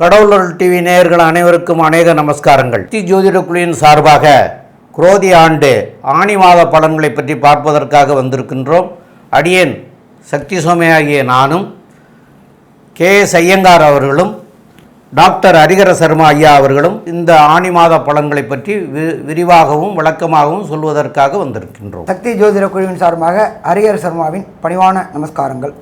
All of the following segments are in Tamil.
கடவுளர் டிவி நேயர்கள் அனைவருக்கும் அநேக நமஸ்காரங்கள். ஜோதிட குழுவின் சார்பாக குரோதி ஆண்டு ஆணி மாத பலன்களை பற்றி பார்ப்பதற்காக வந்திருக்கின்றோம். அடியேன் சக்தி சோமையாகிய நானும் கே.எஸ். ஐயங்கார் அவர்களும் டாக்டர் ஹரிஹர சர்மா ஐயா அவர்களும் இந்த ஆணி மாத பலன்களை பற்றி விரிவாகவும் விளக்கமாகவும் சொல்வதற்காக வந்திருக்கின்றோம். சக்தி ஜோதிட குழுவின் சார்பாக ஹரிஹர சர்மாவின் பணிவான நமஸ்காரங்கள்.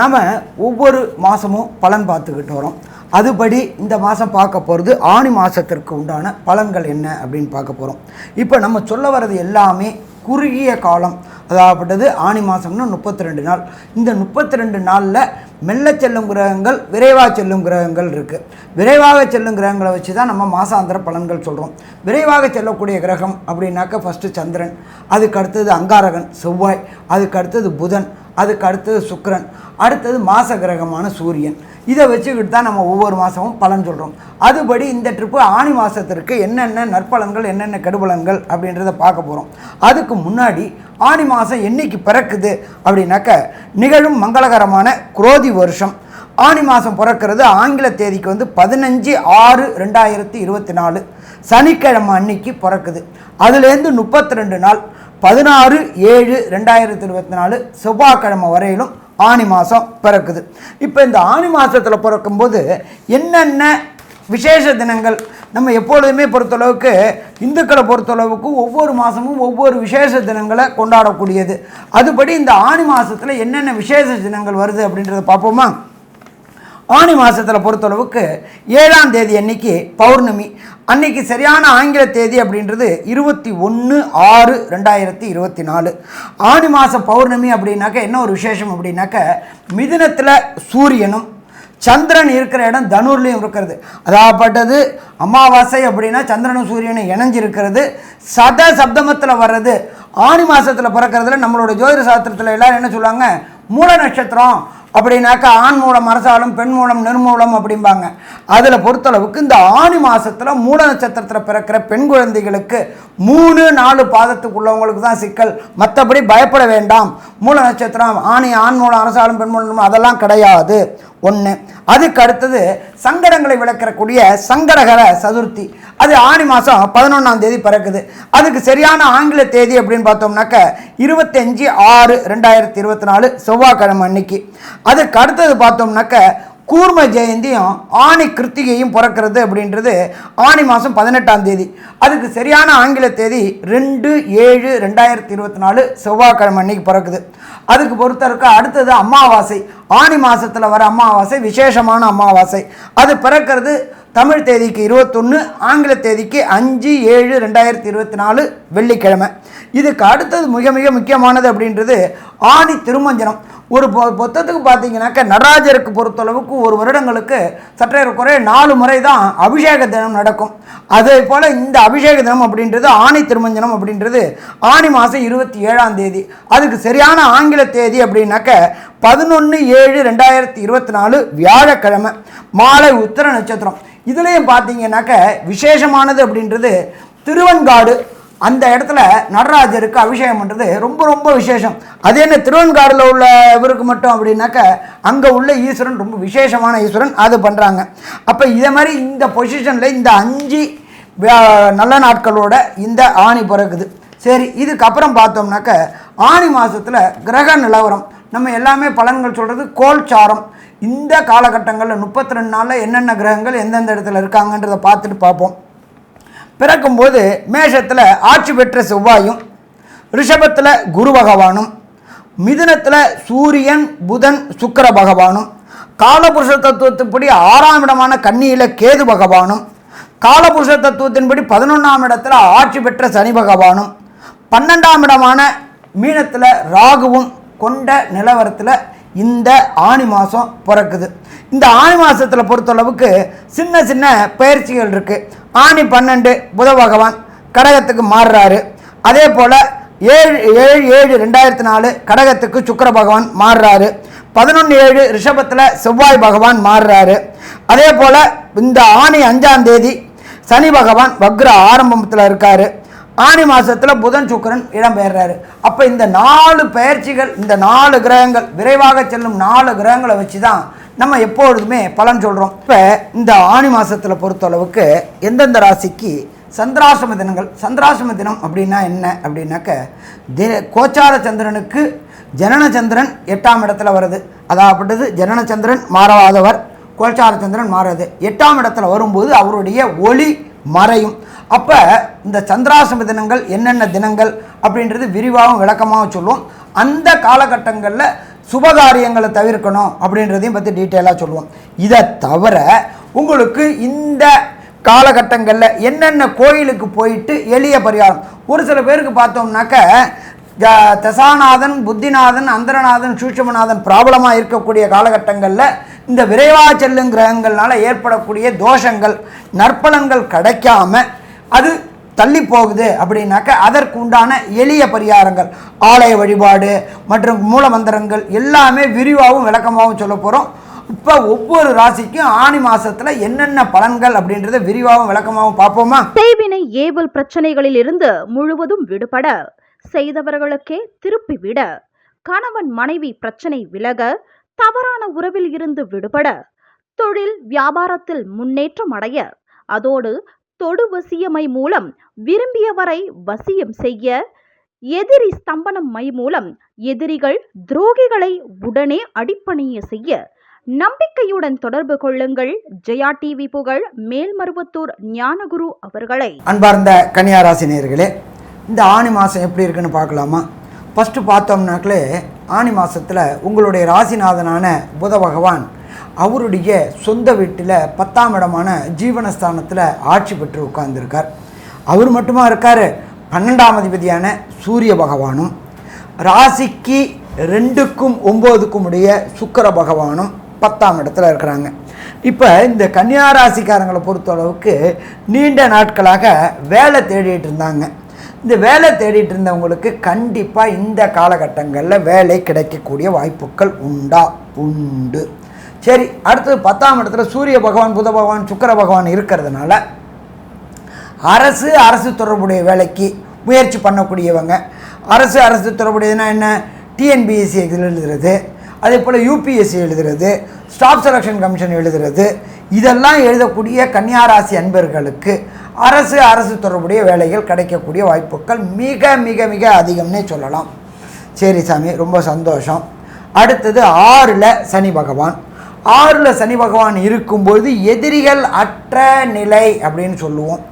நாம் ஒவ்வொரு மாதமும் பலன் பார்த்துக்கிட்டு வரோம். அதுபடி இந்த மாதம் பார்க்க போகிறது ஆணி மாதத்திற்கு உண்டான பலன்கள் என்ன அப்படின்னு பார்க்க போகிறோம். இப்போ நம்ம சொல்ல வர்றது எல்லாமே குறுகிய காலம், அதாகப்பட்டது ஆணி மாதம்னா 32 நாள். இந்த 32 நாளில் மெல்ல செல்லும் கிரகங்கள், விரைவாக செல்லும் கிரகங்கள் இருக்குது. விரைவாக செல்லும் கிரகங்களை வச்சு தான் நம்ம மாசாந்திர பலன்கள் சொல்கிறோம். விரைவாக செல்லக்கூடிய கிரகம் அப்படின்னாக்க ஃபஸ்ட்டு சந்திரன், அதுக்கு அடுத்தது அங்காரகன் செவ்வாய், அதுக்கு அடுத்தது புதன், அதுக்கு அடுத்தது சுக்கிரன், அடுத்தது மாச கிரகமான சூரியன். இதை வச்சுக்கிட்டு தான் நம்ம ஒவ்வொரு மாதமும் பலன் சொல்கிறோம். அதுபடி இந்த ட்ரிப்பு ஆணி மாதத்திற்கு என்னென்ன நற்பலன்கள் என்னென்ன கெடுபலன்கள் அப்படின்றத பார்க்க போகிறோம். அதுக்கு முன்னாடி ஆணி மாதம் என்னைக்கு பிறக்குது அப்படின்னாக்க நிகழும் மங்களகரமான குரோதி வருஷம் ஆணி மாதம் பிறக்கிறது ஆங்கில தேதிக்கு 15/6/2024 சனிக்கிழமை அன்னைக்கு பிறக்குது. அதுலேருந்து 32 நாள் 16/7/2024 செவ்வாய்க்கிழமை வரையிலும் ஆணி மாதம் பிறக்குது. இப்போ இந்த ஆணி மாதத்தில் பிறக்கும்போது என்னென்ன விசேஷ தினங்கள் நம்ம எப்பொழுதுமே பொறுத்தளவுக்கு இந்துக்களை பொறுத்தளவுக்கு ஒவ்வொரு மாதமும் ஒவ்வொரு விசேஷ தினங்களை கொண்டாடக்கூடியது. அதுபடி இந்த ஆணி மாதத்தில் என்னென்ன விசேஷ தினங்கள் வருது அப்படின்றத பார்ப்போமா. ஆணி மாதத்தில் பொறுத்தளவுக்கு 7ஆம் தேதி அன்னைக்கு பௌர்ணமி. அன்னைக்கு சரியான ஆங்கில தேதி அப்படின்றது 21/6/2024. ஆணி மாதம் பௌர்ணமி அப்படின்னாக்க என்ன ஒரு விசேஷம் அப்படின்னாக்க மிதுனத்தில் சூரியனும் சந்திரன் இருக்கிற இடம் தனுர்லையும் இருக்கிறது. அதாகப்பட்டது அமாவாசை அப்படின்னா சந்திரனும் சூரியனும் இணைஞ்சிருக்கிறது. சத சப்தமத்தில் வர்றது ஆணி மாதத்தில் பிறக்கிறதுல நம்மளோட ஜோதிட சாஸ்திரத்தில் எல்லாரும் என்ன சொல்லுவாங்க, மூல நட்சத்திரம் அப்படின்னாக்கா ஆண் மூலம் அரசாலும் பெண் மூலம் நிர்மூலம் அப்படிம்பாங்க. அதில் பொறுத்தளவுக்கு இந்த ஆணி மாதத்தில் மூல நட்சத்திரத்தில் பிறக்கிற பெண் குழந்தைகளுக்கு 3-4 பாதத்துக்குள்ளவங்களுக்கு தான் சிக்கல், மற்றபடி பயப்பட வேண்டாம். மூல நட்சத்திரம் ஆண் மூலம் அரசாலும் பெண் மூலம் அதெல்லாம் கிடையாது. ஒன்று. அதுக்கு அடுத்தது சங்கடங்களை விளக்கக்கூடிய சங்கடகர சதுர்த்தி, அது ஆணி மாதம் 11ஆம் தேதி பிறக்குது. அதுக்கு சரியான ஆங்கில தேதி அப்படின்னு பார்த்தோம்னாக்க 25/6/2024 செவ்வாய்க்கிழமை அன்னைக்கு. அதுக்கு அடுத்தது பார்த்தோம்னாக்க கூர்ம ஜெயந்தியும் ஆணி கிருத்திகையும் பிறக்கிறது அப்படின்றது ஆணி மாதம் 18ஆம் தேதி. அதுக்கு சரியான ஆங்கில தேதி 2/7/2024 செவ்வாய்க்கிழமை அன்னைக்கு பிறக்குது. அதுக்கு பொறுத்தருக்கு அடுத்தது அமாவாசை. ஆணி மாதத்தில் வர அமாவாசை விசேஷமான அமாவாசை. அது பிறக்கிறது தமிழ் தேதிக்கு 21, ஆங்கில தேதிக்கு 5/7/2024 வெள்ளிக்கிழமை. இதுக்கு அடுத்தது மிக மிக முக்கியமானது அப்படின்றது ஆணி திருமஞ்சனம். ஒரு பொத்தத்துக்கு பார்த்தீங்கன்னாக்க நடராஜருக்கு பொறுத்தளவுக்கு ஒரு வருடங்களுக்கு சற்றே குறைய 4 முறை தான் அபிஷேக தினம் நடக்கும். அதே போல் இந்த அபிஷேக தினம் அப்படின்றது ஆணி திருமஞ்சனம் அப்படின்றது ஆணி மாதம் 27ஆம் தேதி. அதுக்கு சரியான ஆங்கில தேதி அப்படின்னாக்க 11/7/2024 வியாழக்கிழமை மாலை உத்திர நட்சத்திரம். இதுலேயும் பார்த்தீங்கன்னாக்க விசேஷமானது அப்படின்றது திருவெண்காடு. அந்த இடத்துல நடராஜருக்கு அபிஷேகம் பண்ணுறது ரொம்ப ரொம்ப விசேஷம். அது என்ன திருவெண்காடில் உள்ள இவருக்கு மட்டும் அப்படின்னாக்க அங்கே உள்ள ஈஸ்வரன் ரொம்ப விசேஷமான ஈஸ்வரன், அது பண்ணுறாங்க. அப்போ இதை மாதிரி இந்த பொசிஷனில் இந்த 5 நல்ல நாட்களோட இந்த ஆணி பிறகுது. சரி, இதுக்கப்புறம் பார்த்தோம்னாக்க ஆணி மாதத்தில் கிரக நிலவரம் நம்ம எல்லாமே பலன்கள் சொல்கிறது கோல்சாரம். இந்த காலகட்டங்களில் 32 நாளில் என்னென்ன கிரகங்கள் எந்தெந்த இடத்துல இருக்காங்கன்றதை பார்த்துட்டு பார்ப்போம். பிறக்கும்போது மேஷத்தில் ஆட்சி பெற்ற செவ்வாயும், ரிஷபத்தில் குரு பகவானும், மிதுனத்தில் சூரியன் புதன் சுக்கிர பகவானும், காலபுருஷ தத்துவத்தின்படி 6ஆம் இடமான கன்னியில் கேது பகவானும், காலபுருஷ தத்துவத்தின்படி 11ஆம் இடத்துல ஆட்சி பெற்ற சனி பகவானும், 12ஆம் இடமான மீனத்தில் ராகுவும் கொண்ட நிலவரத்தில் இந்த ஆணி மாதம் பிறக்குது. இந்த ஆணி மாதத்தில் பொறுத்தளவுக்கு சின்ன சின்ன பயிற்சிகள் இருக்குது. ஆணி 12 புத பகவான் கடகத்துக்கு மாறுறாரு. அதே போல் 7/7/2004 கடகத்துக்கு சுக்கிர பகவான் மாறுறாரு. 11/7 ரிஷபத்தில் செவ்வாய் பகவான் மாறுறாரு. அதே போல் இந்த ஆணி 5ஆம் தேதி சனி பகவான் வக்ர ஆரம்பத்தில் இருக்கார். ஆணி மாதத்தில் புதன் சுக்கிரன் இடம்பெயர்றாரு. அப்போ இந்த 4 பெயர்ச்சிகள், இந்த 4 கிரகங்கள் விரைவாக செல்லும் 4 கிரகங்களை வச்சு தான் நம்ம எப்பொழுதுமே பலன் சொல்கிறோம். இப்போ இந்த ஆணி மாதத்தில் பொறுத்தளவுக்கு எந்தெந்த ராசிக்கு சந்திராசிரம தினங்கள், சந்திராசிரம தினம் அப்படின்னா என்ன அப்படின்னாக்க கோச்சார சந்திரனுக்கு ஜனன சந்திரன் 8ஆம் இடத்துல வருது. அதாவது ஜனன சந்திரன் மாறாதவர், கோச்சார சந்திரன் மாறாது. 8ஆம் இடத்துல வரும்போது அவருடைய ஒளி மறையும். அப்போ இந்த சந்திராசிரம தினங்கள் என்னென்ன தினங்கள் அப்படின்றது விரிவாகவும் விளக்கமாகவும் சொல்லுவோம். அந்த காலகட்டங்களில் சுபகாரியங்களை தவிர்க்கணும் அப்படின்றதையும் பற்றி டீட்டெயிலாக சொல்லுவோம். இதை தவிர உங்களுக்கு இந்த காலகட்டங்களில் என்னென்ன கோயிலுக்கு போயிட்டு எளிய பரிகாரம், ஒரு சில பேருக்கு பார்த்தோம்னாக்க தசாநாதன், புத்திநாதன், அந்தரநாதன், சூட்சுமநாதன் ப்ராப்ளமாக இருக்கக்கூடிய காலகட்டங்களில் இந்த விரைவாக செல்லும் கிரகங்கள்னால ஏற்படக்கூடிய தோஷங்கள், நற்பலன்கள் கிடைக்காம அது தள்ளி போகுது அப்படின்னாக்க அதற்கு உண்டான எளிய பரிகாரங்கள், ஆலய வழிபாடு மற்றும் மூலமந்திரங்கள் எல்லாமே விரிவாகவும் விளக்கமாகவும் சொல்ல போகிறோம். இப்போ ஒவ்வொரு ராசிக்கும் ஆணி மாதத்தில் என்னென்ன பலன்கள் அப்படின்றத விரிவாகவும் விளக்கமாகவும் பார்ப்போமா? செய்வினை ஏவல் பிரச்சனைகளில் இருந்து முழுவதும் விடுபட, செய்தவர்களுக்கே திருப்பிவிட, கணவன் மனைவி பிரச்சனை விலக, தவறான உறவில் இருந்து விடுபட, தொழில் வியாபாரத்தில் முன்னேற்றம் அடைய, அதோடு தொடு வசியமை மூலம் விரும்பியவரை வசியம் செய்ய, எதிரி ஸ்தம்பனம் மை மூலம் எதிரிகள் துரோகிகளை உடனே அடிப்பணிய செய்ய நம்பிக்கையுடன் தொடர்பு கொள்ளுங்கள். ஜெயா டிவி புகழ் மேல்மருவத்தூர் ஞானகுரு அவர்களை. அன்பார்ந்த கன்னியா ராசி நேயர்களே, இந்த ஆணி மாதம் எப்படி இருக்குன்னு பார்க்கலாமா? ஃபஸ்ட்டு பார்த்தோம்னாக்களே ஆணி மாதத்தில் உங்களுடைய ராசிநாதனான புத பகவான் அவருடைய சொந்த வீட்டில் 10ஆம் இடமான ஜீவனஸ்தானத்தில் ஆட்சி பெற்று உட்கார்ந்துருக்கார். அவர் மட்டுமா இருக்கார், 12ஆம் அதிபதியான சூரிய பகவானும், ராசிக்கு 2க்கும் 9க்கும் உடைய சுக்கிர பகவானும் 10ஆம் இடத்துல இருக்கிறாங்க. இப்போ இந்த கன்னியா ராசிக்காரங்களை பொறுத்தளவுக்கு நீண்ட நாட்களாக வேலை தேடிட்டு இருந்தாங்க. இந்த வேலை தேடிட்டு இருந்தவங்களுக்கு கண்டிப்பாக இந்த காலகட்டங்களில் வேலை கிடைக்கக்கூடிய வாய்ப்புகள் உண்டு. சரி, அடுத்தது 10ஆம் இடத்துல சூரிய பகவான், புத பகவான், சுக்கிர பகவான் இருக்கிறதுனால அரசு தொடர்புடைய வேலைக்கு முயற்சி பண்ணக்கூடியவங்க, அரசு தொடர்புடையதுன்னா என்ன, டிஎன்பிஎஸ்சி எழுதுறது, அதே போல் யூபிஎஸ்சி எழுதுறது, ஸ்டாஃப் செலெக்ஷன் கமிஷன் எழுதுறது, இதெல்லாம் எழுதக்கூடிய கன்னியாராசி அன்பர்களுக்கு அரசு தொடர்புடைய வேலைகள் கிடைக்கக்கூடிய வாய்ப்புகள் மிக மிக மிக அதிகம்னே சொல்லலாம். சரி சாமி, ரொம்ப சந்தோஷம். அடுத்தது 6ல் சனி பகவான். 6ல் சனி பகவான் இருக்கும்போது எதிரிகள் அற்ற நிலை அப்படின்னு சொல்லுவோம்.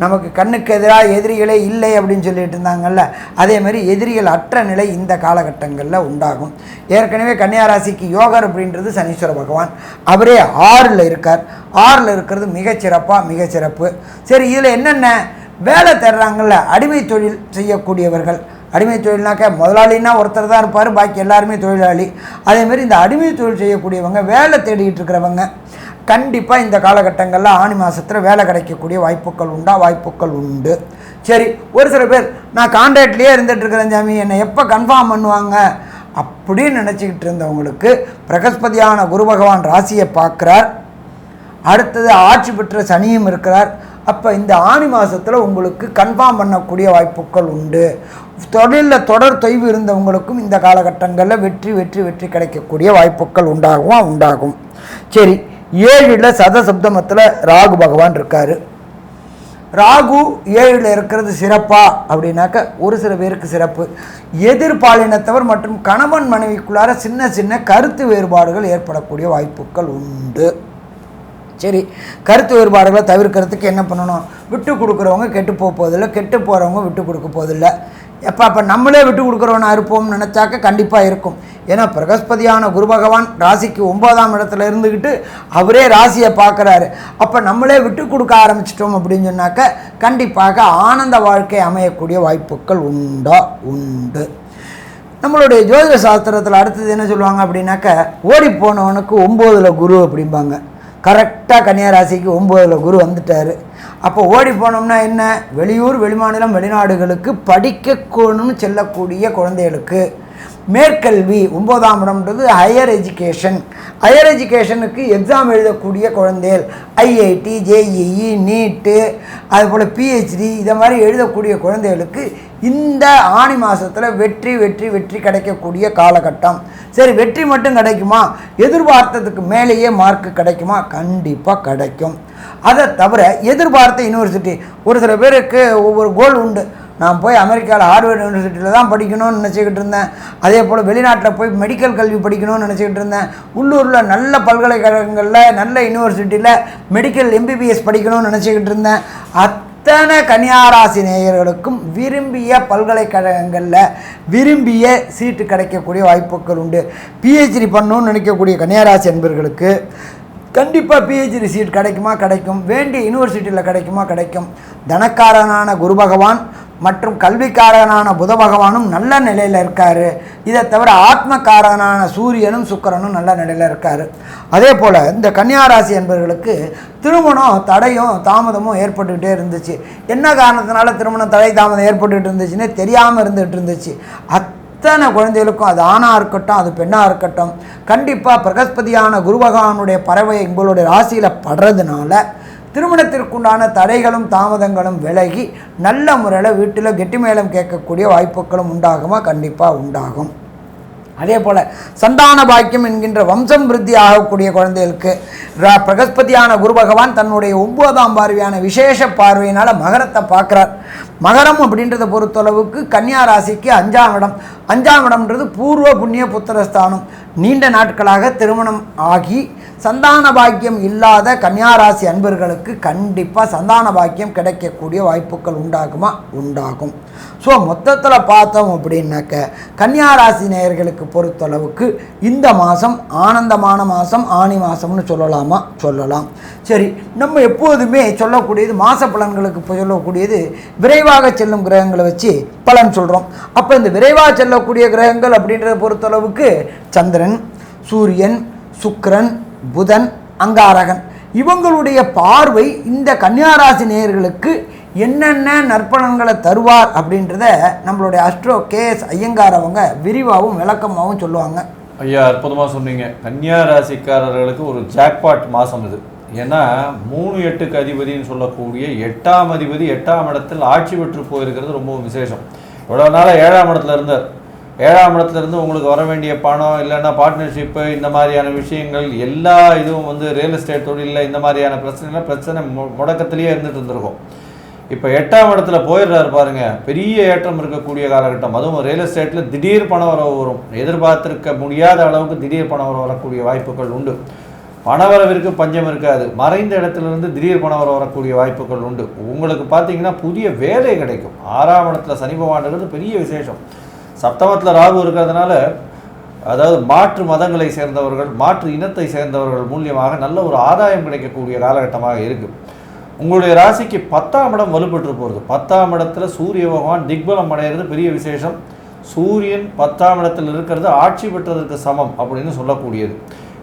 நமக்கு கண்ணுக்கு எதிராக எதிரிகளே இல்லை அப்படின்னு சொல்லிட்டு இருந்தாங்கல்ல, அதே மாதிரி எதிரிகள் அற்ற நிலை இந்த காலகட்டங்களில் உண்டாகும். ஏற்கனவே கன்னியாராசிக்கு யோகர் அப்படின்றது சனீஸ்வர பகவான், அவரே 6ல் இருக்கார். 6ல் இருக்கிறது மிக சிறப்பு. சரி, இதில் என்னென்ன வேலை தேடுறாங்கல்ல, அடிமை தொழில் செய்யக்கூடியவர்கள். அடிமை தொழில்னாக்க முதலாளின்னா ஒருத்தர் தான் இருப்பார், பாக்கி எல்லாருமே தொழிலாளி. அதேமாதிரி இந்த அடிமை தொழில் செய்யக்கூடியவங்க, வேலை தேடிக்கிட்டு இருக்கிறவங்க கண்டிப்பாக இந்த காலகட்டங்களில் ஆணி மாதத்தில் வேலை கிடைக்கக்கூடிய வாய்ப்புகள் உண்டு. சரி, ஒரு சில பேர் நான் கான்ட்ராக்ட்லேயே இருந்துகிட்ருக்கிறேன் சாமி, என்னை எப்போ கன்ஃபார்ம் பண்ணுவாங்க அப்படின்னு நினச்சிக்கிட்டு இருந்தவங்களுக்கு பிரகஸ்பதியான குரு பகவான் ராசியை பார்க்குறார். அடுத்தது ஆட்சி பெற்ற சனியும் இருக்கிறார். அப்போ இந்த ஆணி மாதத்தில் உங்களுக்கு கன்ஃபார்ம் பண்ணக்கூடிய வாய்ப்புகள் உண்டு. தொழிலில் தொடர் தொய்வு இருந்தவங்களுக்கும் இந்த காலகட்டங்களில் வெற்றி கிடைக்கக்கூடிய வாய்ப்புகள் உண்டாகும். சரி, 7ல் சதசப்தமத்தில் ராகு பகவான் இருக்கார். ராகு 7ல் இருக்கிறது சிறப்பா அப்படின்னாக்க ஒரு சில பேருக்கு சிறப்பு. எதிர்பாலினத்தவர் மற்றும் கணவன் மனைவிக்குள்ளார சின்ன கருத்து வேறுபாடுகள் ஏற்படக்கூடிய வாய்ப்புகள் உண்டு. சரி, கருத்து வேறுபாடுகளை தவிர்க்கிறதுக்கு என்ன பண்ணணும், விட்டு கொடுக்குறவங்க கெட்டு போவதில்லை, கெட்டு போகிறவங்க விட்டு கொடுக்க போவதில்லை. அப்போ நம்மளே விட்டு கொடுக்குறவனா இருப்போம்னு நினச்சாக்க கண்டிப்பாக இருக்கும். ஏன்னா பிரகஸ்பதியான குரு பகவான் ராசிக்கு 9ஆம் இடத்துல இருந்துக்கிட்டு அவரே ராசியை பார்க்குறாரு. அப்போ நம்மளே விட்டு கொடுக்க ஆரம்பிச்சிட்டோம் அப்படின்னு சொன்னாக்க கண்டிப்பாக ஆனந்த வாழ்க்கை அமையக்கூடிய வாய்ப்புகள் உண்டு. நம்மளுடைய ஜோதிட சாஸ்திரத்தில் அடுத்தது என்ன சொல்லுவாங்க அப்படின்னாக்க, ஓடி போனவனுக்கு 9ல் குரு அப்படிம்பாங்க. கரெக்டாக கன்னியாராசிக்கு 9ல் குரு வந்துட்டார். அப்போ ஓடி போனோம்னா என்ன, வெளியூர் வெளிமாநிலம் வெளிநாடுகளுக்கு படிக்கணும்னு செல்லக்கூடிய குழந்தைகளுக்கு, மேற்கல்வி 9ஆம் இடம்ன்றது ஹையர் எஜுகேஷன். ஹையர் எஜுகேஷனுக்கு எக்ஸாம் எழுதக்கூடிய குழந்தைகள் ஐஐடி, ஜேஇஇ, நீட்டு, அதுபோல் பிஹெச்டி இதை மாதிரி எழுதக்கூடிய குழந்தைகளுக்கு இந்த ஆணி மாதத்தில் வெற்றி வெற்றி வெற்றி கிடைக்கக்கூடிய காலகட்டம். சரி, வெற்றி மட்டும் கிடைக்குமா? எதிர்பார்த்ததுக்கு மேலேயே மார்க்கு கிடைக்குமா? கண்டிப்பாக கிடைக்கும். அதை தவிர எதிர்பார்த்த யூனிவர்சிட்டி, ஒரு சில பேருக்கு ஒவ்வொரு கோல் உண்டு. நான் போய் அமெரிக்காவில் ஹார்வர்ட் யூனிவர்சிட்டியில் தான் படிக்கணும்னு நினச்சிக்கிட்டு இருந்தேன். அதே போல் வெளிநாட்டில் போய் மெடிக்கல் கல்வி படிக்கணும்னு நினச்சிக்கிட்டு இருந்தேன். உள்ளூரில் நல்ல பல்கலைக்கழகங்களில் நல்ல யூனிவர்சிட்டியில் மெடிக்கல் எம்பிபிஎஸ் படிக்கணும்னு நினச்சிக்கிட்டு இருந்தேன். அத்தனை கன்னியாராசி நேயர்களுக்கும் விரும்பிய பல்கலைக்கழகங்களில் விரும்பிய சீட்டு கிடைக்கக்கூடிய வாய்ப்புகள் உண்டு. பிஹெச்டி பண்ணணும்னு நினைக்கக்கூடிய கன்னியாராசி என்பர்களுக்கு கண்டிப்பாக பிஹெச்டி சீட் கிடைக்குமா? கிடைக்கும். வேண்டிய யூனிவர்சிட்டியில் கிடைக்குமா? கிடைக்கும். தனக்காரனான குரு பகவான் மற்றும் கல்விக்காரனான புத பகவானும் நல்ல நிலையில் இருக்கார். இதை தவிர ஆத்மக்காரனான சூரியனும் சுக்கிரனும் நல்ல நிலையில் இருக்கார். அதே போல் இந்த கன்னியாராசி என்பவர்களுக்கு திருமணம் தடையும் தாமதமும் ஏற்பட்டுக்கிட்டே இருந்துச்சு. என்ன காரணத்தினால திருமணம் தடை தாமதம் ஏற்பட்டுக்கிட்டு இருந்துச்சுன்னே தெரியாமல் இருந்துகிட்டு இருந்துச்சு. அத்தனை குழந்தைகளுக்கும், அது ஆணாக இருக்கட்டும் அது பெண்ணாக இருக்கட்டும், கண்டிப்பாக பிரகஸ்பதியான குரு பகவானுடைய பறவை உங்களுடைய ராசியில் படுறதுனால திருமணத்திற்குண்டான தடைகளும் தாமதங்களும் விலகி நல்ல முறையில் வீட்டில் கெட்டி மேளம் கேட்கக்கூடிய வாய்ப்புகளும் உண்டாகுமா? கண்டிப்பாக உண்டாகும். அதே போல் சந்தான பாக்கியம் என்கின்ற வம்சம் விருத்தி ஆகக்கூடிய குழந்தைகளுக்கு பிரகஸ்பதியான குரு பகவான் தன்னுடைய 9ஆம் பார்வையான விசேஷ பார்வையினால் மகரத்தை பார்க்குறார். மகரம் அப்படின்றத பொறுத்தளவுக்கு கன்னியா ராசிக்கு 5ஆம் இடம். 5ஆம் இடம்ன்றது பூர்வ புண்ணிய புத்திரஸ்தானம். நீண்ட நாட்களாக திருமணம் ஆகி சந்தான பாக்கியம் இல்லாத கன்னியாராசி அன்பர்களுக்கு கண்டிப்பாக சந்தான பாக்கியம் கிடைக்கக்கூடிய வாய்ப்புகள் உண்டாகுமா? உண்டாகும். ஸோ மொத்தத்தில் பார்த்தோம் அப்படின்னாக்க கன்னியாராசி நேயர்களுக்கு பொறுத்தளவுக்கு இந்த மாதம் ஆனந்தமான மாதம், ஆணி மாதம்னு சொல்லலாமா? சொல்லலாம். சரி, நம்ம எப்போதுமே சொல்லக்கூடியது மாத பலன்களுக்கு சொல்லக்கூடியது விரைவாக செல்லும் கிரகங்களை வச்சு பலன் சொல்கிறோம். அப்போ இந்த விரைவாக செல்லக்கூடிய கிரகங்கள் அப்படின்றத பொறுத்தளவுக்கு சந்திரன், சூரியன், சுக்கிரன், புதன், அங்காரகன் இவங்களுடைய பார்வை இந்த கன்னியாராசி நேயர்களுக்கு என்னென்ன நற்பலன்களை தருவார் அப்படின்றத நம்மளுடைய அஸ்ட்ரோ KS ஐயங்கார் அவங்க விரிவாகவும் விளக்கமாகவும் சொல்லுவாங்க. ஐயா, அற்புதமாக சொன்னீங்க. கன்னியா ராசிக்காரர்களுக்கு ஒரு ஜாக்பாட் மாதம் இது. ஏன்னா 3-8க்கு அதிபதினு சொல்லக்கூடிய 8ஆம் அதிபதி 8ஆம் இடத்தில் ஆட்சி பெற்று போயிருக்கிறது ரொம்ப விசேஷம். இவ்வளோ நாளாக 7ஆம் இடத்துல இருந்தார். 7ஆம் இடத்துலேருந்து உங்களுக்கு வர வேண்டிய பணம், இல்லைன்னா பார்ட்னர்ஷிப்பு, இந்த மாதிரியான விஷயங்கள் எல்லா இதுவும் ரியல் எஸ்டேட் தொழிலில் இந்த மாதிரியான பிரச்சனை முடக்கத்திலேயே இருந்துட்டு இருந்திருக்கும். இப்போ 8ஆம் இடத்துல போயிடுறாரு பாருங்க, பெரிய ஏற்றம் இருக்கக்கூடிய காலகட்டம். அதுவும் ரியல் எஸ்டேட்டில் திடீர் பண வரவு வரும். எதிர்பார்த்திருக்க முடியாத அளவுக்கு திடீர் பண வரவு வரக்கூடிய வாய்ப்புகள் உண்டு. பணவரவிற்கு பஞ்சம் இருக்காது. மறைந்த இடத்துலேருந்து திடீர் பண வரவு வரக்கூடிய வாய்ப்புகள் உண்டு. உங்களுக்கு பார்த்தீங்கன்னா புதிய வேலை கிடைக்கும். 6ஆம் இடத்துல சனி பகவான்றது பெரிய விசேஷம். சப்தமத்தில் ராகு இருக்கிறதுனால, அதாவது மாற்று மதங்களை சேர்ந்தவர்கள், மாற்று இனத்தை சேர்ந்தவர்கள் மூலியமாக நல்ல ஒரு ஆதாயம் கிடைக்கக்கூடிய காலகட்டமாக இருக்குது. உங்களுடைய ராசிக்கு 10ஆம் இடம் வலுப்பெற்று போகிறது. 10ஆம் இடத்துல சூரிய பகவான் திக்பலம் அடைகிறது பெரிய விசேஷம். சூரியன் 10ஆம் இடத்தில் இருக்கிறது ஆட்சி பெற்றதற்கு சமம் அப்படின்னு சொல்லக்கூடியது.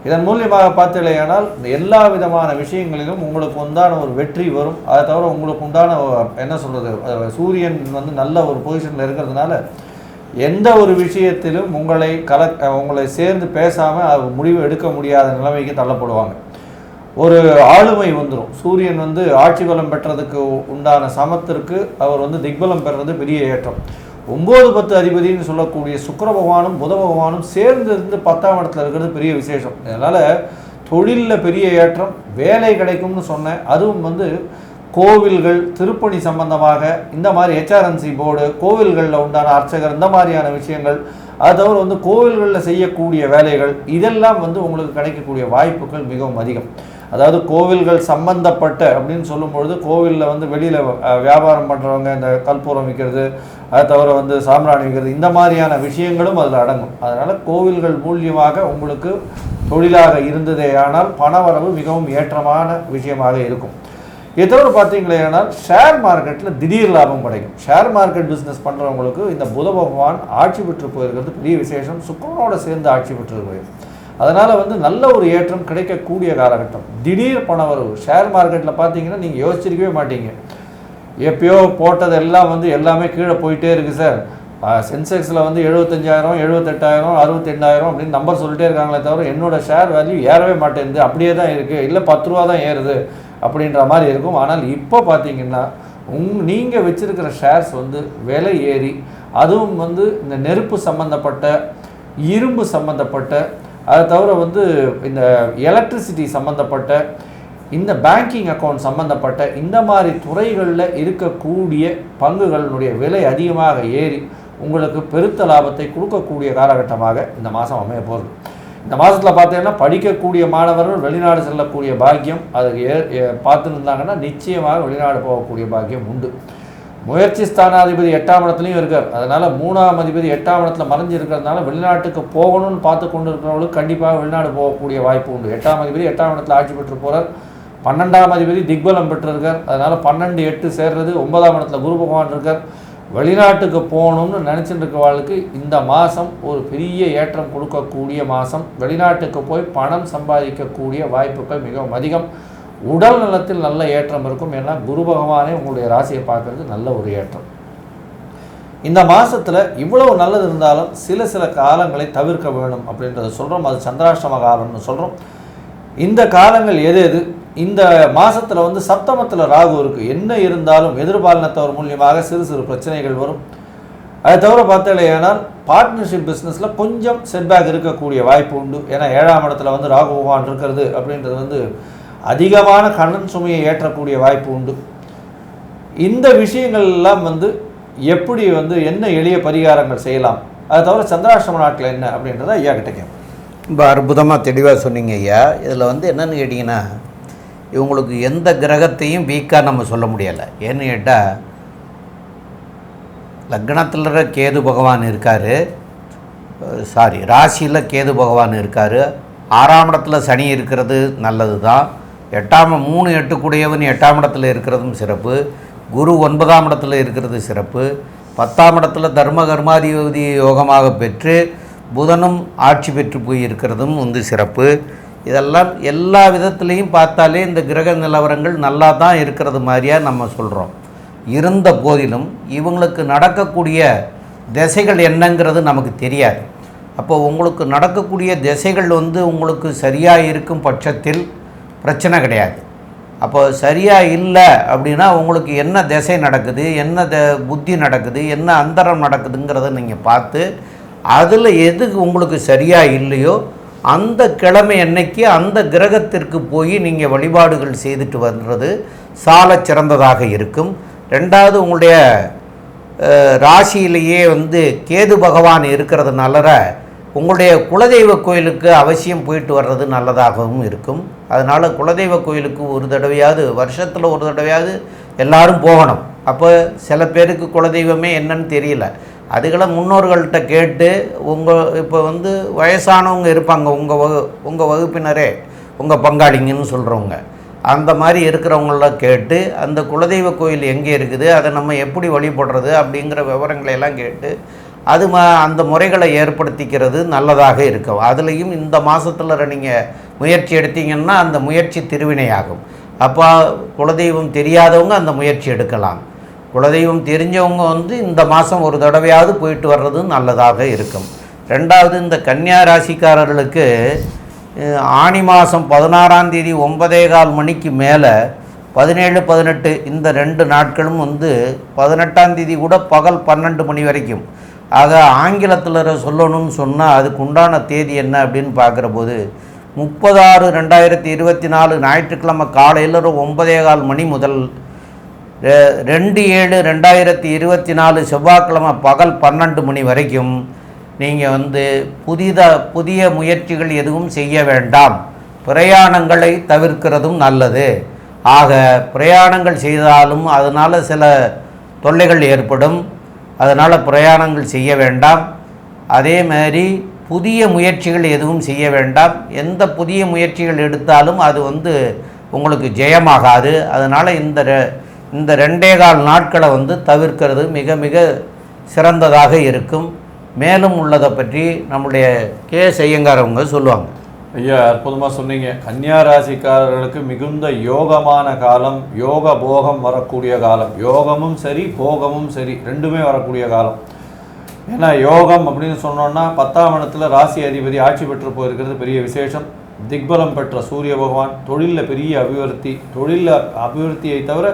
இதன் மூலியமாக பார்த்தீங்களேயானால் எல்லா விதமான விஷயங்களிலும் உங்களுக்கு உண்டான ஒரு வெற்றி வரும். அதை தவிர உங்களுக்கு உண்டான என்ன சொல்கிறது, சூரியன் நல்ல ஒரு பொசிஷனில் இருக்கிறதுனால எந்த ஒரு விஷயத்திலும் உங்களை சேர்ந்து பேசாமல் முடிவு எடுக்க முடியாத நிலைமைக்கு தள்ளப்படுவாங்க. ஒரு ஆளுமை வந்துடும். சூரியன் ஆட்சி பலம் பெற்றதுக்கு உண்டான சமத்திற்கு அவர் திக்பலம் பெறுறது பெரிய ஏற்றம். 9-10 அதிபதினு சொல்லக்கூடிய சுக்கிர பகவானும் புத பகவானும் சேர்ந்து இருந்து 10ஆம் இடத்துல இருக்கிறது பெரிய விசேஷம். அதனால் தொழிலில் பெரிய ஏற்றம், வேலை கிடைக்கும்னு சொன்னேன். அதுவும் கோவில்கள், திருப்பணி சம்பந்தமாக இந்த மாதிரி HRNC போர்டு, கோவில்களில் உண்டான அர்ச்சகர், இந்த மாதிரியான விஷயங்கள், அது தவிர கோவில்களில் செய்யக்கூடிய வேலைகள், இதெல்லாம் உங்களுக்கு கிடைக்கக்கூடிய வாய்ப்புகள் மிகவும் அதிகம். அதாவது கோவில்கள் சம்பந்தப்பட்ட அப்படின்னு சொல்லும்பொழுது கோவிலில் வெளியில் வியாபாரம் பண்ணுறவங்க இந்த கற்பூரம் விற்கிறது, அது தவிர சாம்பிராணி விற்கிறது, இந்த மாதிரியான விஷயங்களும் அதில் அடங்கும். அதனால் கோவில்கள் மூலியமாக உங்களுக்கு தொழிலாக இருந்ததே ஆனால் பணவரவு மிகவும் ஏற்றமான விஷயமாக இருக்கும். இதை தவிர பார்த்தீங்களேனால் ஷேர் மார்க்கெட்டில் திடீர் லாபம் கிடைக்கும். ஷேர் மார்க்கெட் பிஸ்னஸ் பண்ணுறவங்களுக்கு இந்த புத பகவான் ஆட்சி பெற்று போயிருக்கிறது பெரிய விசேஷம். சுக்கிரனோட சேர்ந்து ஆட்சி பெற்று போயிடும். அதனால் நல்ல ஒரு ஏற்றம் கிடைக்கக்கூடிய காலகட்டம். திடீர் பணவரவு ஷேர் மார்க்கெட்டில் பார்த்தீங்கன்னா நீங்கள் யோசிச்சிருக்கவே மாட்டீங்க. எப்பயோ போட்டதெல்லாம் எல்லாமே கீழே போயிட்டே இருக்குது சார், சென்செக்ஸில் வந்து 75,000 78,000 68,000 அப்படின்னு நம்பர் சொல்லிட்டே இருக்காங்களே தவிர என்னோட ஷேர் வேல்யூ ஏறவே மாட்டேங்குது, அப்படியே தான் இருக்குது, இல்லை 10 ரூபா தான் ஏறுது அப்படின்ற மாதிரி இருக்கும். ஆனால் இப்போ பார்த்தீங்கன்னா நீங்கள் வச்சுருக்கிற ஷேர்ஸ் வந்து விலை ஏறி, அதுவும் வந்து இந்த நெருப்பு சம்மந்தப்பட்ட, இரும்பு சம்மந்தப்பட்ட, அதை தவிர வந்து இந்த எலக்ட்ரிசிட்டி சம்மந்தப்பட்ட, இந்த பேங்கிங் அக்கௌண்ட் சம்மந்தப்பட்ட இந்த மாதிரி துறைகளில் இருக்கக்கூடிய பங்குகளினுடைய விலை அதிகமாக ஏறி உங்களுக்கு பெருத்த லாபத்தை கொடுக்கக்கூடிய காலகட்டமாக இந்த மாதம் அமைய போகுது. இந்த மாதத்தில் பார்த்தீங்கன்னா படிக்கக்கூடிய மாணவர்கள் வெளிநாடு செல்லக்கூடிய பாக்கியம் அதுக்கு பார்த்துன்னு இருந்தாங்கன்னா நிச்சயமாக வெளிநாடு போகக்கூடிய பாக்கியம் உண்டு. முயற்சி ஸ்தானாதிபதி 8ஆம் இடத்துலையும் இருக்கார். அதனால் 3ஆம் அதிபதி 8ஆம் இடத்துல மறைஞ்சு இருக்கிறதுனால வெளிநாட்டுக்கு போகணும்னு பார்த்து கொண்டு இருக்கிறவங்களுக்கு கண்டிப்பாக வெளிநாடு போகக்கூடிய வாய்ப்பு உண்டு. 8ஆம் அதிபதி 8ஆம் இடத்துல ஆட்சி பெற்று போகிறார். 12ஆம் அதிபதி திக்பலம் பெற்றிருக்கார். அதனால் 12, 8 சேர்றது. 9ஆம் இடத்துல குரு பகவான் இருக்கார். வெளிநாட்டுக்கு போகணும்னு நினச்சிட்டு இருக்கிறவர்களுக்கு இந்த மாதம் ஒரு பெரிய ஏற்றம் கொடுக்கக்கூடிய மாதம். வெளிநாட்டுக்கு போய் பணம் சம்பாதிக்கக்கூடிய வாய்ப்புகள் மிகவும் அதிகம். உடல் நலத்தில் நல்ல ஏற்றம் இருக்கும். ஏன்னா குரு பகவானே உங்களுடைய ராசியை பார்க்கறது நல்ல ஒரு ஏற்றம். இந்த மாதத்தில் இவ்வளவு நல்லது இருந்தாலும் சில காலங்களை தவிர்க்க வேணும் அப்படின்றத சொல்கிறோம். அது சந்திராஷ்டம காலம்னு சொல்கிறோம். இந்த காலங்கள் எது இந்த மாதத்தில் வந்து சப்தமத்தில் ராகு இருக்குது. என்ன இருந்தாலும் எதிர்பாலினத்தவர் மூலியமாக சிறு பிரச்சனைகள் வரும். அதை தவிர பார்த்தீங்கன்னா பார்ட்னர்ஷிப் பிஸ்னஸில் கொஞ்சம் செட்பேக் இருக்கக்கூடிய வாய்ப்பு உண்டு. ஏன்னா 7ஆம் இடத்துல வந்து ராகு பகவான் இருக்கிறது அப்படின்றது வந்து அதிகமான கடன் சுமையை ஏற்றக்கூடிய வாய்ப்பு உண்டு. இந்த விஷயங்கள் எல்லாம் வந்து எப்படி வந்து என்ன எளிய பரிகாரங்கள் செய்யலாம், அதை தவிர சந்திராஷ்டம நாட்கள் என்ன அப்படின்றத ஐயா கிட்ட கேட்போம். ரொம்ப அற்புதமாக தெளிவாக சொன்னீங்க ஐயா. இதில் வந்து என்னென்னு கேட்டிங்கன்னா, இவங்களுக்கு எந்த கிரகத்தையும் வீக்காக நம்ம சொல்ல முடியலை. ஏன்னு கேட்டால் லக்னத்தில் கேது பகவான் இருக்கார், ராசியில் கேது பகவான் இருக்கார். 6ஆம் இடத்துல சனி இருக்கிறது நல்லது தான். 3, 8 கூடியவன் 8ஆம் இடத்துல இருக்கிறதும் சிறப்பு. குரு 9ஆம் இடத்துல இருக்கிறது சிறப்பு. 10ஆம் இடத்துல தர்ம கர்மாதிபதி யோகமாக பெற்று புதனும் ஆட்சி பெற்று போய் இருக்கிறதும் வந்து சிறப்பு. இதெல்லாம் எல்லா விதத்துலேயும் பார்த்தாலே இந்த கிரக நிலவரங்கள் நல்லா தான் இருக்கிறது மாதிரியாக நம்ம சொல்கிறோம். இருந்த போதிலும் இவங்களுக்கு நடக்கக்கூடிய திசைகள் என்னங்கிறது நமக்கு தெரியாது. அப்போ உங்களுக்கு நடக்கக்கூடிய திசைகள் வந்து உங்களுக்கு சரியாக இருக்கும் பட்சத்தில் பிரச்சனை கிடையாது. அப்போ சரியாக இல்லை அப்படின்னா உங்களுக்கு என்ன திசை நடக்குது, என்ன புத்தி நடக்குது, என்ன அந்தரம் நடக்குதுங்கிறத நீங்கள் பார்த்து அதில் எது உங்களுக்கு சரியாக இல்லையோ அந்த கிழமை அன்னைக்கு அந்த கிரகத்திற்கு போய் நீங்கள் வழிபாடுகள் செய்துட்டு வர்றது சால சிறந்ததாக இருக்கும். 2வது உங்களுடைய ராசியிலேயே வந்து கேது பகவான் இருக்கிறதுனால உங்களுடைய குலதெய்வ கோயிலுக்கு அவசியம் போயிட்டு வர்றது நல்லதாகவும் இருக்கும். அதனால் குலதெய்வ கோயிலுக்கு ஒரு தடவையாவது, வருஷத்தில் ஒரு தடவையாவது எல்லாரும் போகணும். அப்போ சில பேருக்கு குலதெய்வமே என்னன்னு தெரியல, அதுகளை முன்னோர்கள்ட்ட கேட்டு இப்போ வந்து வயசானவங்க இருப்பாங்க, உங்கள் வகுப்பினரே, உங்கள் பங்காளிங்கன்னு சொல்கிறவங்க, அந்த மாதிரி இருக்கிறவங்கள கேட்டு அந்த குலதெய்வ கோயில் எங்கே இருக்குது, அதை நம்ம எப்படி வழிபடுறது அப்படிங்கிற விவரங்களை எல்லாம் கேட்டு அந்த முறைகளை ஏற்படுத்திக்கிறது நல்லதாக இருக்கும். அதுலேயும் இந்த மாதத்தில் நீங்கள் முயற்சி எடுத்தீங்கன்னா அந்த முயற்சி திருவினையாகும். அப்போ குலதெய்வம் தெரியாதவங்க அந்த முயற்சி எடுக்கலாம். குலதெய்வம் தெரிஞ்சவங்க வந்து இந்த மாதம் ஒரு தடவையாவது போயிட்டு வர்றது நல்லதாக இருக்கும். 2வது இந்த கன்னியா ராசிக்காரர்களுக்கு ஆனி மாதம் 16ஆம் தேதி 9:15 மணிக்கு மேலே 17, 18 இந்த 2 நாட்களும் வந்து 18ஆம் தேதி கூட பகல் 12 மணி வரைக்கும். ஆக ஆங்கிலத்தில் சொல்லணும்னு சொன்னால் அதுக்கு உண்டான தேதி என்ன அப்படின்னு பார்க்குற போது 30/6/2024 ஞாயிற்றுக்கிழமை காலையில் 9:15 மணி முதல் 2/7/2024 செவ்வாய்க்கிழமை பகல் 12 மணி வரைக்கும் நீங்கள் வந்து புதிய முயற்சிகள் எதுவும் செய்ய வேண்டாம். பிரயாணங்களை தவிர்க்கிறதும் நல்லது. ஆக பிரயாணங்கள் செய்தாலும் அதனால் சில தொல்லைகள் ஏற்படும். அதனால் பிரயாணங்கள் செய்ய வேண்டாம். அதே மாதிரி புதிய முயற்சிகள் எதுவும் செய்ய வேண்டாம். எந்த புதிய முயற்சிகள் எடுத்தாலும் அது வந்து உங்களுக்கு ஜெயமாகாது. அதனால் இந்த 2.25 நாட்களை வந்து தவிர்க்கிறது மிக மிக சிறந்ததாக இருக்கும். மேலும் உள்ளதை பற்றி நம்முடைய ஐயங்கார் அவங்க சொல்லுவாங்க. ஐயா, அற்புதமாக சொன்னீங்க. கன்னியா ராசிக்காரர்களுக்கு மிகுந்த யோகமான காலம், யோக போகம் வரக்கூடிய காலம். யோகமும் சரி, போகமும் சரி, ரெண்டுமே வரக்கூடிய காலம். ஏன்னா யோகம் அப்படின்னு சொன்னோன்னா 10ஆம் இடத்துல ராசி அதிபதி ஆட்சி பெற்று போயிருக்கிறது பெரிய விசேஷம். திக்பலம் பெற்ற சூரிய பகவான் தொழிலில் பெரிய அபிவிருத்தி, தொழிலில் அபிவிருத்தியை தவிர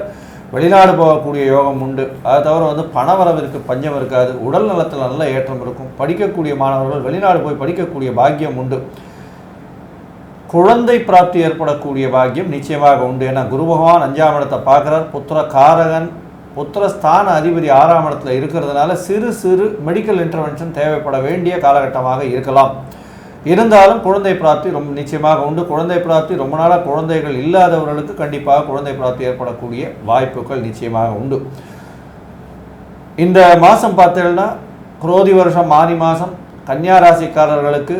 வெளிநாடு போகக்கூடிய யோகம் உண்டு. அதை தவிர பணவரவிற்கு பஞ்சம் இருக்காது. உடல் நலத்தில் நல்ல ஏற்றம் இருக்கும். படிக்கக்கூடிய மாணவர்கள் வெளிநாடு போய் படிக்கக்கூடிய பாக்கியம் உண்டு. குழந்தை பிராப்தி ஏற்படக்கூடிய பாக்கியம் நிச்சயமாக உண்டு. ஏன்னா குரு பகவான் 5ஆம் இடத்தை பார்க்குறார். புத்திர காரகன், புத்திரஸ்தான அதிபதி 6ஆம் இடத்துல இருக்கிறதுனால சிறு சிறு மெடிக்கல் இன்டர்வென்ஷன் தேவைப்பட வேண்டிய காலகட்டமாக இருக்கலாம். இருந்தாலும் குழந்தை பிராப்தி ரொம்ப நிச்சயமாக உண்டு. குழந்தை பிராப்தி ரொம்ப நாளாக குழந்தைகள் இல்லாதவர்களுக்கு கண்டிப்பாக குழந்தை பிராப்தி ஏற்படக்கூடிய வாய்ப்புகள் நிச்சயமாக உண்டு. இந்த மாதம் பார்த்தீங்கன்னா குரோதி வருஷம் ஆனி மாதம் கன்னியா ராசிக்காரர்களுக்கு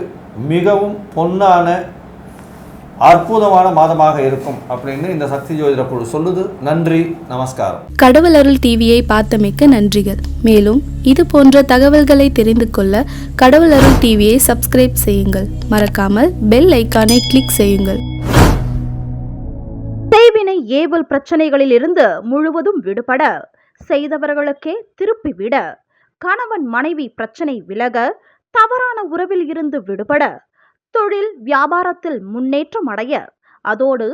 மிகவும் பொன்னான அற்புதமான மாதமாக இருக்கும் அப்படின்னு இந்த சக்தி ஜோதிட குழு சொல்லுது. நன்றி, நமஸ்காரம். கடவுள் அருள் டிவியை பார்த்தமைக்க நன்றிகள். மேலும் இது போன்ற தகவல்களை தெரிந்து கொள்ள கடவுள் அருள் டிவியை சப்ஸ்கிரைப் செய்யுங்கள். மறக்காமல் பெல் ஐக்கானை கிளிக் செய்யுங்கள். செய்வினை ஏவல் பிரச்சனைகளில் இருந்து முழுவதும் விடுபட, செய்தவர்களுக்கே திருப்பி விட, கணவன் மனைவி பிரச்சனை விலக, தவறான உறவில் இருந்து விடுபட, தொழில் வியாபாரத்தில் முன்னேற்றம் அடைய, அதோடு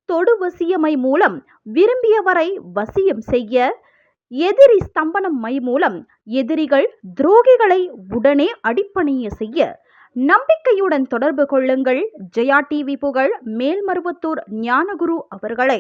தொடு வசியமை மூலம் விரும்பியவரை வசியம் செய்ய, எதிரி ஸ்தம்பனம் மை மூலம் எதிரிகள் துரோகிகளை உடனே அடிப்பணிய செய்ய நம்பிக்கையுடன் தொடர்பு கொள்ளுங்கள். ஜெயா டிவி புகழ் மேல்மருவத்தூர் ஞானகுரு அவர்களை.